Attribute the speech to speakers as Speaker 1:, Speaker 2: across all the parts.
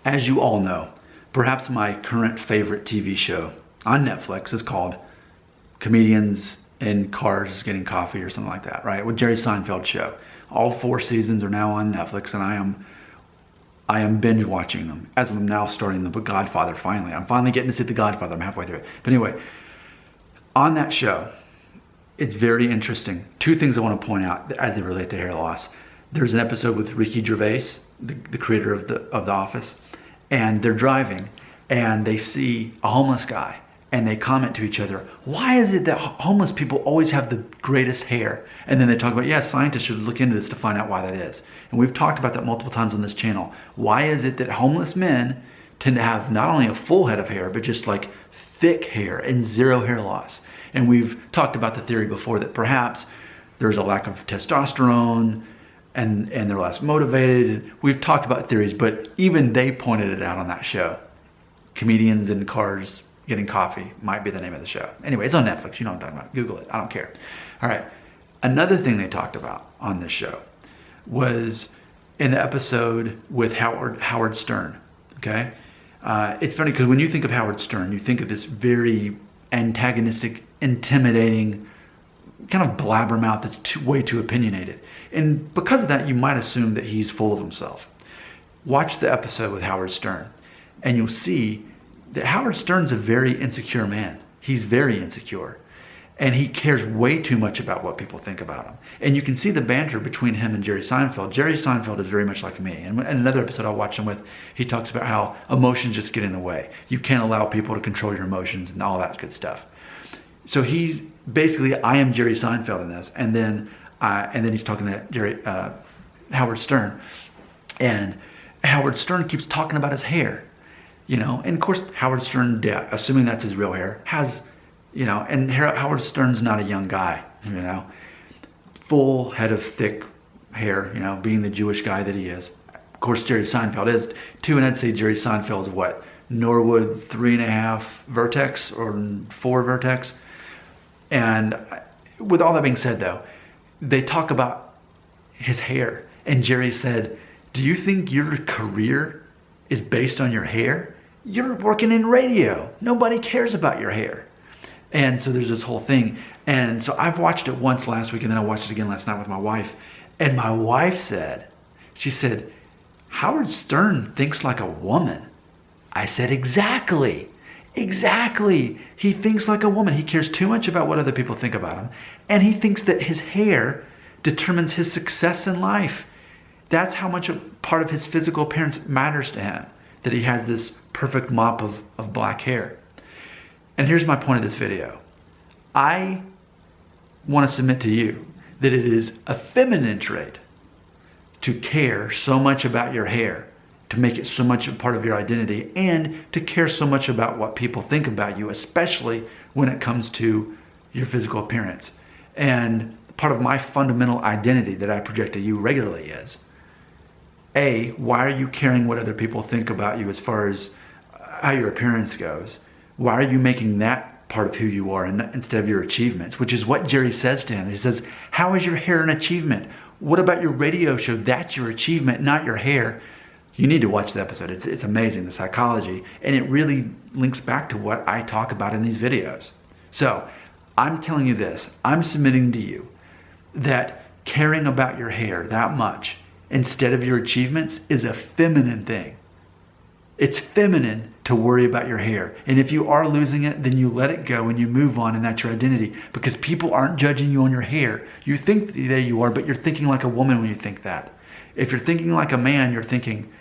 Speaker 1: As you all know, perhaps my current favorite TV show on Netflix is called Comedians in Cars Getting Coffee or something like that, right? With Jerry Seinfeld's show. All 4 seasons are now on Netflix, and I am binge watching them as I'm now starting The Godfather finally. I'm finally getting to see The Godfather. I'm halfway through it. But anyway, on that show, it's very interesting. 2 things I want to point out as they relate to hair loss. There's an episode with Ricky Gervais, the creator of The Office, and they're driving and they see a homeless guy and they comment to each other, why is it that homeless people always have the greatest hair? And then they talk about, yeah, scientists should look into this to find out why that is. And we've talked about that multiple times on this channel. Why is it that homeless men tend to have not only a full head of hair, but just like thick hair and 0 hair loss? And we've talked about the theory before that perhaps there's a lack of testosterone and they're less motivated. We've talked about theories, but even they pointed it out on that show. Comedians in Cars Getting Coffee might be the name of the show. Anyway, it's on Netflix. You know what I'm talking about. Google it. I don't care. All right. Another thing they talked about on this show was in the episode with Howard Stern. Okay. It's funny because when you think of Howard Stern, you think of this very antagonistic, intimidating, kind of blabbermouth that's way too opinionated. And because of that, you might assume that he's full of himself. Watch the episode with Howard Stern, and you'll see that Howard Stern's a very insecure man. He's very insecure. And he cares way too much about what people think about him. And you can see the banter between him and Jerry Seinfeld. Jerry Seinfeld is very much like me. And in another episode I'll watch him with, he talks about how emotions just get in the way. You can't allow people to control your emotions and all that good stuff. So he's basically, I am Jerry Seinfeld in this. And then he's talking to Howard Stern. And Howard Stern keeps talking about his hair. You know, and of course, Howard Stern, yeah, assuming that's his real hair, has, you know, and Howard Stern's not a young guy, you know, full head of thick hair, you know, being the Jewish guy that he is. Of course, Jerry Seinfeld is too, and I'd say Jerry Seinfeld's what, Norwood 3.5 vertex or 4 vertex. And with all that being said, though, they talk about his hair, and Jerry said, "Do you think your career is based on your hair? You're working in radio. Nobody cares about your hair." And so there's this whole thing. And so I've watched it once last week, and then I watched it again last night with my wife. And my wife said, she said, "Howard Stern thinks like a woman." I said, exactly. He thinks like a woman. He cares too much about what other people think about him. And he thinks that his hair determines his success in life. That's how much a part of his physical appearance matters to him, that he has this perfect mop of black hair. And here's my point of this video. I want to submit to you that it is a feminine trait to care so much about your hair, to make it so much a part of your identity, and to care so much about what people think about you, especially when it comes to your physical appearance. And part of my fundamental identity that I project to you regularly is, A, why are you caring what other people think about you as far as how your appearance goes? Why are you making that part of who you are instead of your achievements? Which is what Jerry says to him. He says, how is your hair an achievement? What about your radio show? That's your achievement, not your hair. You need to watch the episode. It's amazing, the psychology. And it really links back to what I talk about in these videos. So I'm telling you this. I'm submitting to you that caring about your hair that much instead of your achievements is a feminine thing. It's feminine to worry about your hair. And if you are losing it, then you let it go and you move on, and that's your identity. Because people aren't judging you on your hair. You think that you are, but you're thinking like a woman when you think that. If you're thinking like a man, you're thinking,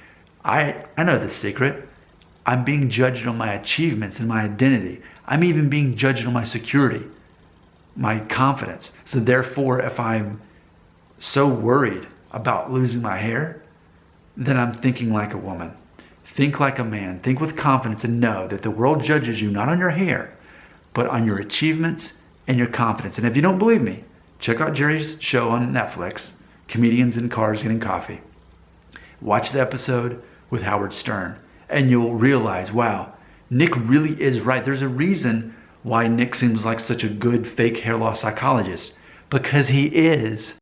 Speaker 1: I know the secret. I'm being judged on my achievements and my identity. I'm even being judged on my security, my confidence. So therefore, if I'm so worried about losing my hair, then I'm thinking like a woman. Think like a man. Think with confidence and know that the world judges you not on your hair, but on your achievements and your confidence. And if you don't believe me, check out Jerry's show on Netflix, Comedians in Cars Getting Coffee. Watch the episode with Howard Stern, and you'll realize, wow, Nick really is right. There's a reason why Nick seems like such a good fake hair loss psychologist, because he is.